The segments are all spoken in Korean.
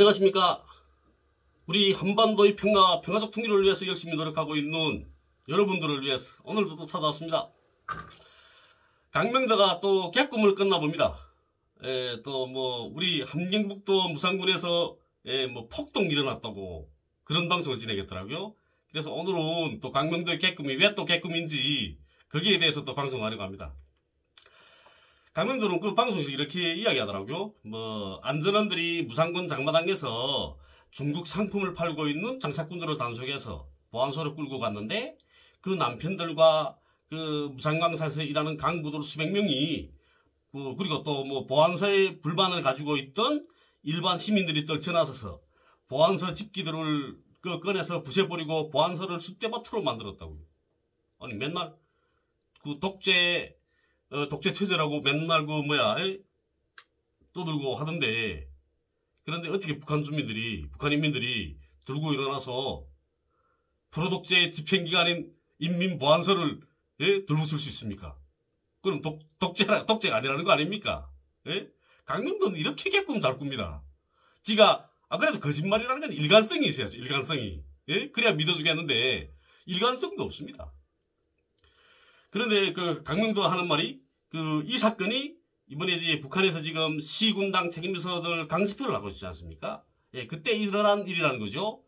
안녕하십니까. 우리 한반도의 평화적 통일을 위해서 열심히 노력하고 있는 여러분들을 위해서 오늘도 또 찾아왔습니다. 강명도가 또 개꿈을 꿨나 봅니다. 또 우리 함경북도 무산군에서 폭동이 일어났다고 그런 방송을 진행했더라고요. 그래서 오늘은 또 강명도의 개꿈이 왜 또 개꿈인지 거기에 대해서 또 방송하려고 합니다. 강명도는 그 방송에서 이렇게 이야기하더라고요. 안전원들이 무산군 장마당에서 중국 상품을 팔고 있는 장사꾼들을 단속해서 보안소로 끌고 갔는데 그 남편들과 그 무산광산에서 일하는 강부들 수백 명이 그리고 또 보안소에 불만을 가지고 있던 일반 시민들이 떨쳐나서서 보안소 집기들을 꺼내서 부셔버리고 보안소를 쑥대밭으로 만들었다고요. 아니 맨날 그 독재 체제라고 맨날 떠들고 하던데, 그런데 어떻게 북한 인민들이 들고 일어나서 프로독재 집행기관인 인민보안소를 들고 쓸 수 있습니까? 그럼 독재가 아니라는 거 아닙니까? 강명도는 이렇게 개꿈 잘 꿉니다. 지가 그래도 거짓말이라는 건 일관성이 있어야죠. 일관성이. 그래야 믿어주겠는데 일관성도 없습니다. 그런데 그 강명도 하는 말이 이 사건이 이번에 이제 북한에서 지금 시군당 책임비서들 강습회를 하고 있지 않습니까? 그때 일어난 일이라는 거죠.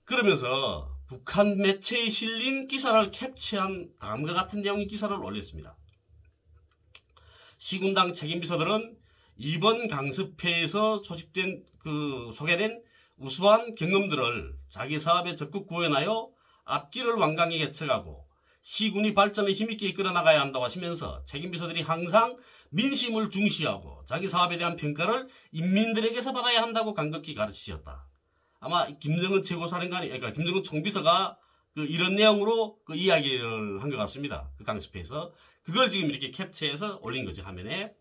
그러면서 북한 매체에 실린 기사를 캡처한 다음과 같은 내용의 기사를 올렸습니다. 시군당 책임비서들은 이번 강습회에서 소개된 우수한 경험들을 자기 사업에 적극 구현하여 앞길을 완강히 개척하고 시군이 발전을 힘있게 이끌어 나가야 한다고 하시면서 책임비서들이 항상 민심을 중시하고 자기 사업에 대한 평가를 인민들에게서 받아야 한다고 간곡히 가르치셨다. 아마 김정은 최고사령관이, 그러니까 김정은 총비서가 이런 내용으로 이야기를 한 것 같습니다. 그 강습회에서. 그걸 지금 이렇게 캡처해서 올린 거죠, 화면에.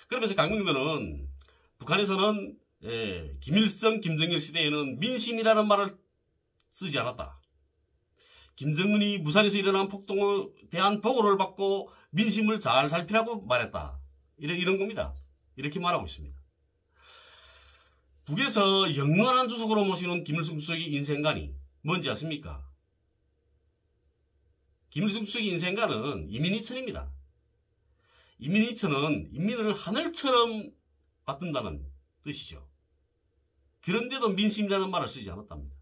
그러면서 강명도는 북한에서는 김일성, 김정일 시대에는 민심이라는 말을 쓰지 않았다. 김정은이 무산에서 일어난 폭동에 대한 보고를 받고 민심을 잘 살피라고 말했다. 이런 겁니다. 이렇게 말하고 있습니다. 북에서 영원한 주석으로 모시는 김일성 주석의 인생관이 뭔지 아십니까? 김일성 주석의 인생관은 이민이천입니다. 이민이천은 인민을 하늘처럼 받든다는 뜻이죠. 그런데도 민심이라는 말을 쓰지 않았답니다.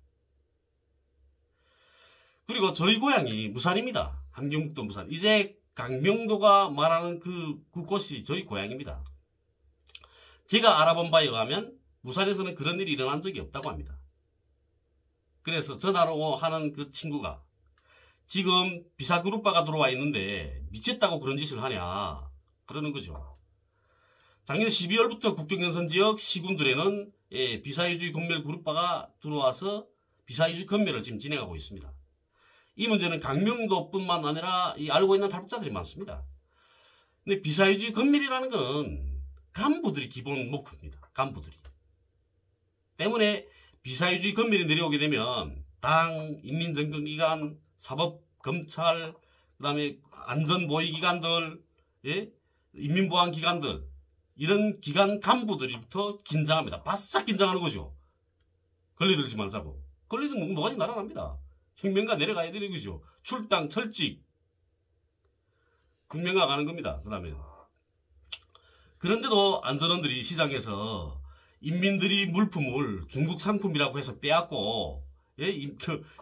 그리고 저희 고향이 무산입니다. 함경북도 무산. 이제 강명도가 말하는 그 곳이 저희 고향입니다. 제가 알아본 바에 의하면 무산에서는 그런 일이 일어난 적이 없다고 합니다. 그래서 전화로 하는 그 친구가 지금 비사그룹바가 들어와 있는데 미쳤다고 그런 짓을 하냐 그러는 거죠. 작년 12월부터 국경연선 지역 시군들에는 비사유주의 검멸 그룹바가 들어와서 비사유주의 검멸을 지금 진행하고 있습니다. 이 문제는 강명도뿐만 아니라 알고 있는 탈북자들이 많습니다. 근데 비사유주의 검멸이라는 건 간부들이 기본 목표입니다. 간부들이. 때문에 비사유주의 검멸이 내려오게 되면 당, 인민정권기관, 사법, 검찰, 그 다음에 안전보위기관들, 인민보안기관들 이런 기관 간부들부터 긴장합니다. 바싹 긴장하는 거죠. 걸리들지 말자고. 걸리든 뭐가지 날아납니다. 혁명가 내려가야 되는 거죠. 출당, 철직. 혁명가 가는 겁니다. 그 다음에. 그런데도 안전원들이 시장에서 인민들이 물품을 중국 상품이라고 해서 빼앗고,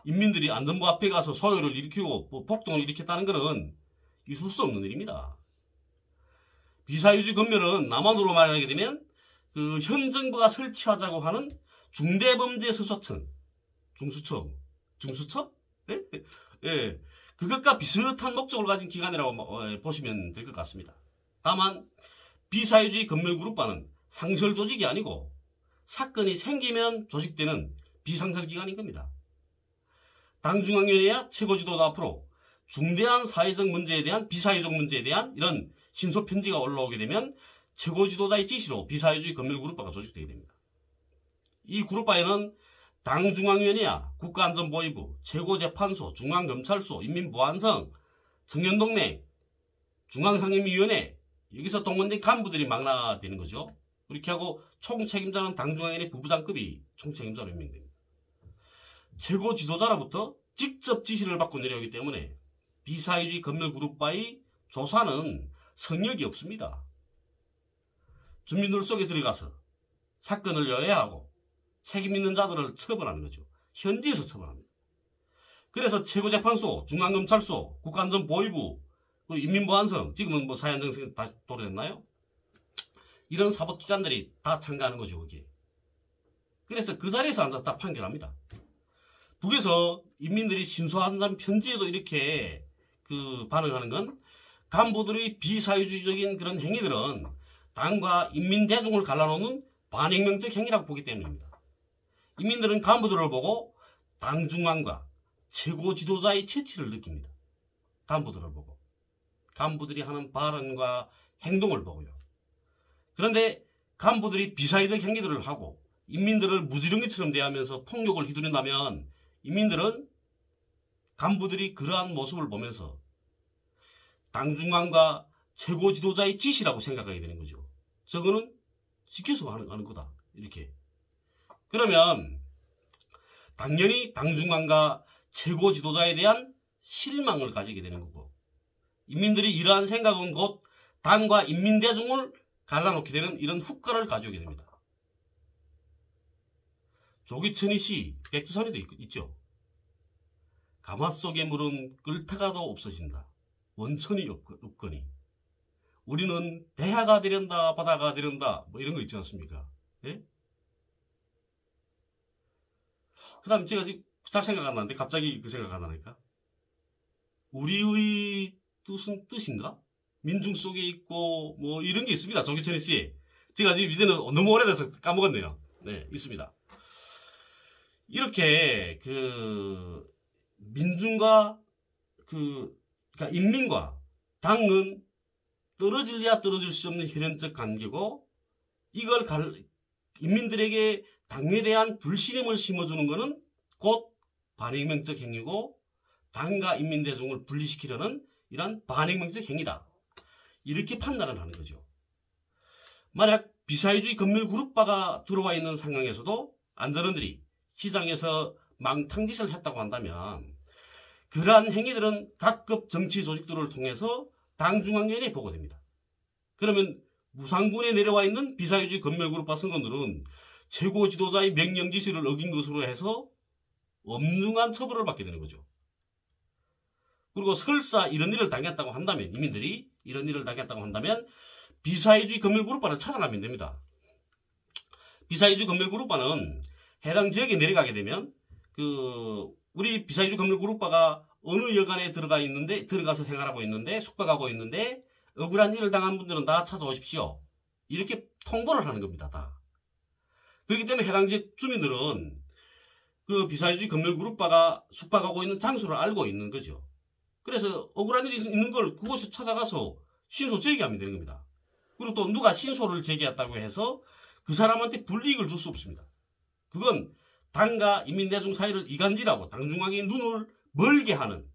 인민들이 안전부 앞에 가서 소요를 일으키고 폭동을 일으켰다는 것은 있을 수 없는 일입니다. 비사유주의 검멸은 남한으로 말하게 되면 현 정부가 설치하자고 하는 중대범죄수사청, 중수처? 그것과 비슷한 목적을 가진 기관이라고 보시면 될 것 같습니다. 다만 비사유주의 검멸그룹바는 상설 조직이 아니고 사건이 생기면 조직되는 비상설기관인 겁니다. 당중앙위원회와 최고지도자 앞으로 중대한 사회적 문제에 대한 비사유적 문제에 대한 이런 신소편지가 올라오게 되면 최고지도자의 지시로 비사유주의 검멸그룹바가 조직되게 됩니다. 이 그룹바에는 당중앙위원회와 국가안전보위부, 최고재판소, 중앙검찰소, 인민보안성, 청년동맹, 중앙상임위원회 여기서 동원된 간부들이 망라되는 거죠. 그렇게 하고 총책임자는 당중앙위원회 부부장급이 총책임자로 임명됩니다. 최고 지도자로부터 직접 지시를 받고 내려오기 때문에 비사회주의 검열그룹과의 조사는 성역이 없습니다. 주민들 속에 들어가서 사건을 여야하고 책임 있는 자들을 처벌하는 거죠. 현지에서 처벌합니다. 그래서 최고재판소, 중앙검찰소, 국가안전보위부, 인민보안성, 지금은 뭐 사회안정성 다 도래됐나요? 이런 사법기관들이 다 참가하는 거죠, 거기에. 그래서 그 자리에서 앉아서 다 판결합니다. 북에서 인민들이 신소한 편지에도 이렇게 반응하는 건 간부들의 비사회주의적인 그런 행위들은 당과 인민대중을 갈라놓는 반혁명적 행위라고 보기 때문입니다. 인민들은 간부들을 보고 당 중앙과 최고 지도자의 채취를 느낍니다. 간부들을 보고. 간부들이 하는 발언과 행동을 보고요. 그런데 간부들이 비사회적 행위들을 하고 인민들을 무지렁이처럼 대하면서 폭력을 휘두른다면 인민들은 간부들이 그러한 모습을 보면서 당 중앙과 최고 지도자의 지시라고 생각하게 되는 거죠. 저거는 지켜서 하는 거다. 이렇게. 그러면 당연히 당 중앙과 최고 지도자에 대한 실망을 가지게 되는 거고 인민들이 이러한 생각은 곧 당과 인민대중을 갈라놓게 되는 이런 후과를 가져오게 됩니다. 조기천의 시 백두산에도 있죠. 가마 속의 물은 끓다가도 없어진다. 원천이 없거니. 우리는 대하가 되련다 바다가 되련다 뭐 이런 거 있지 않습니까? 예? 그 다음 제가 지금 잘 생각 안 나는데 갑자기 그 생각 안 나니까 우리의 뜻인가? 민중 속에 있고 뭐 이런 게 있습니다. 조기천의 씨. 제가 지금 이제는 너무 오래돼서 까먹었네요. 네, 있습니다. 이렇게 민중과 그러니까 인민과 당은 떨어질래야 떨어질 수 없는 혈연적 관계고 이걸 인민들에게 당에 대한 불신임을 심어주는 것은 곧 반혁명적 행위고 당과 인민대중을 분리시키려는 이런 반혁명적 행위다. 이렇게 판단을 하는 거죠. 만약 비사회주의 검열그룹파가 들어와 있는 상황에서도 안전원들이 시장에서 망탕짓을 했다고 한다면 그러한 행위들은 각급 정치 조직들을 통해서 당중앙위원회에 보고됩니다. 그러면 무상군에 내려와 있는 비사회주의 검열그룹파 선거들은 최고 지도자의 명령 지시를 어긴 것으로 해서 엄중한 처벌을 받게 되는 거죠. 그리고 설사 이런 일을 당했다고 한다면 인민들이 이런 일을 당했다고 한다면 비사회주의 검열그룹파를 찾아가면 됩니다. 비사회주의 검열그룹파는 해당 지역에 내려가게 되면 우리 비사회주의 검열그룹파가 어느 여관에 들어가서 생활하고 있는데 숙박하고 있는데 억울한 일을 당한 분들은 다 찾아오십시오. 이렇게 통보를 하는 겁니다. 다. 그렇기 때문에 해당 지역 주민들은 그 비사회주의 검열그룹파가 숙박하고 있는 장소를 알고 있는 거죠. 그래서 억울한 일이 있는 걸 그곳에 찾아가서 신소 제기하면 되는 겁니다. 그리고 또 누가 신소를 제기했다고 해서 그 사람한테 불이익을 줄 수 없습니다. 그건 당과 인민대중 사이를 이간질하고 당중앙의 눈을 멀게 하는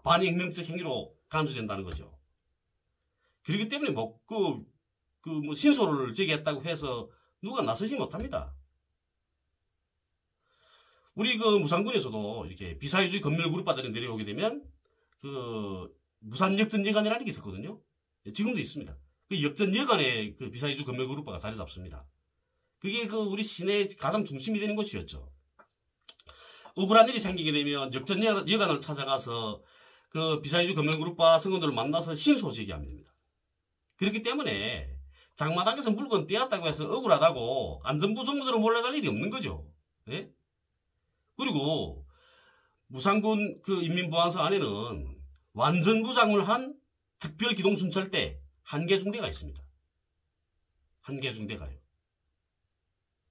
반혁명적 행위로 간주된다는 거죠. 그렇기 때문에 신소를 제기했다고 해서 누가 나서지 못합니다. 우리 무산군에서도 이렇게 비사회주의 검열그룹파들이 내려오게 되면 무산역전여관이라는 게 있었거든요. 지금도 있습니다. 그 역전여관에 비사회주의 검열그룹파가 자리 잡습니다. 그게 우리 시내 가장 중심이 되는 곳이었죠. 억울한 일이 생기게 되면 역전여관을 찾아가서 비사회주의 검열그룹파 성원들을 만나서 신소 제기하면 됩니다. 그렇기 때문에 장마당에서 물건 떼었다고 해서 억울하다고 안전부 정부들은 몰려갈 일이 없는 거죠. 예? 그리고 무산군 인민보안서 안에는 완전 부장을 한 특별기동순찰대 한개중대가 있습니다. 한개중대가요.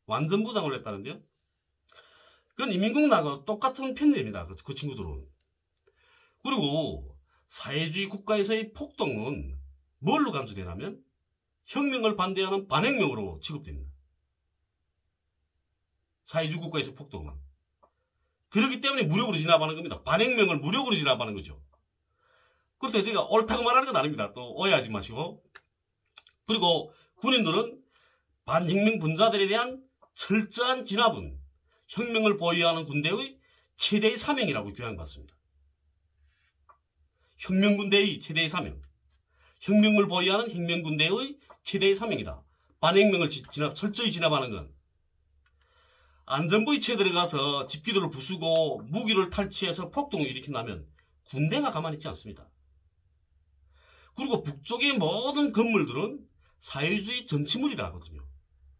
완전 부장을 했다는데요. 그건 인민국나하고 똑같은 편제입니다. 그 친구들은. 그리고 사회주의 국가에서의 폭동은 뭘로 간주되냐면 혁명을 반대하는 반혁명으로 취급됩니다. 사회주의 국가에서 폭동은. 그렇기 때문에 무력으로 진압하는 겁니다. 반혁명을 무력으로 진압하는 거죠. 그렇다고 제가 옳다고 말하는 건 아닙니다. 또 오해하지 마시고. 그리고 군인들은 반혁명 분자들에 대한 철저한 진압은 혁명을 보유하는 군대의 최대의 사명이라고 규정받습니다. 혁명군대의 최대의 사명. 혁명을 보유하는 혁명군대의 최대의 사명이다. 반혁명을 철저히 진압하는 건 안전부의 체에 들어가서 집기들을 부수고 무기를 탈취해서 폭동을 일으킨다면 군대가 가만히 있지 않습니다. 그리고 북쪽의 모든 건물들은 사회주의 전치물이라 하거든요.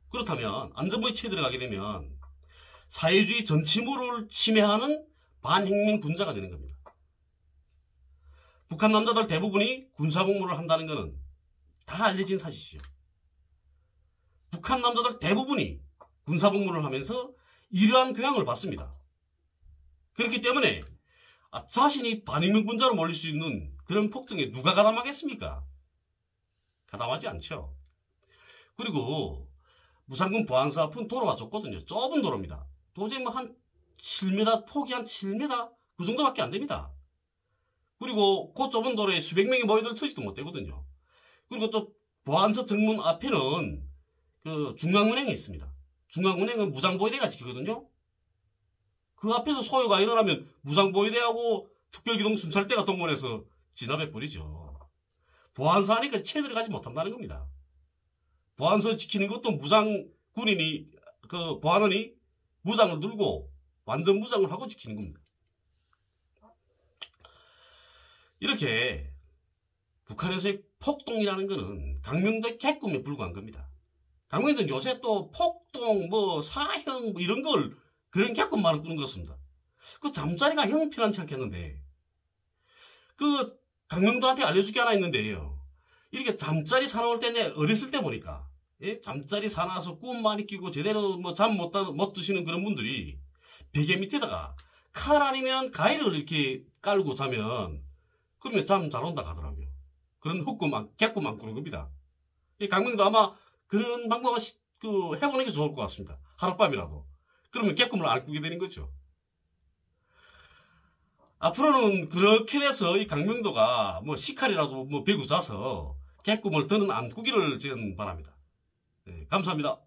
그렇다면 안전부의 체에 들어가게 되면 사회주의 전치물을 침해하는 반혁명 분자가 되는 겁니다. 북한 남자들 대부분이 군사복무를 한다는 것은 다 알려진 사실이죠. 북한 남자들 대부분이 군사복무를 하면서 이러한 교양을 받습니다. 그렇기 때문에 자신이 반혁명 분자로 몰릴 수 있는 그런 폭동에 누가 가담하겠습니까? 가담하지 않죠. 그리고 무산군 보안사 앞은 도로가 좁거든요. 좁은 도로입니다. 도저히 뭐 한 7m, 폭이 한 7m 그 정도밖에 안 됩니다. 그리고 그 좁은 도로에 수백 명이 모여들 처지도 못 되거든요. 그리고 또 보안사 정문 앞에는 그 중앙은행이 있습니다. 중앙은행은 무장보위대가 지키거든요. 그 앞에서 소요가 일어나면 무장보위대하고 특별기동 순찰대가 동원해서 진압해버리죠. 보안사 안에 채 들어가지 못한다는 겁니다. 보안사 지키는 것도 보안원이 무장을 들고 완전 무장을 하고 지키는 겁니다. 이렇게 북한에서의 폭동이라는 것은 강명도의 개꿈에 불과한 겁니다. 강명도는 요새 또 폭동, 사형 이런 걸 그런 개꿈만을 꾸는 것 같습니다. 그 잠자리가 형편하지 않겠는데 그 강명도한테 알려줄 게 하나 있는데요. 이렇게 잠자리 사나울 때 내 어렸을 때 보니까 잠자리 사나워서 꿈 많이 끼고 제대로 잠 못 드시는 그런 분들이 베개 밑에다가 칼 아니면 가위를 이렇게 깔고 자면 그러면 잠 잘 온다 하더라고요. 그런 개꿈 안 꾸는 겁니다. 강명도 아마 그런 방법을 해보는 게 좋을 것 같습니다. 하룻밤이라도. 그러면 개꿈을 안 꾸게 되는 거죠. 앞으로는 그렇게 돼서 이 강명도가 시칼이라도 배고 자서 개꿈을 더는 안 꾸기를 저는 바랍니다. 네, 감사합니다.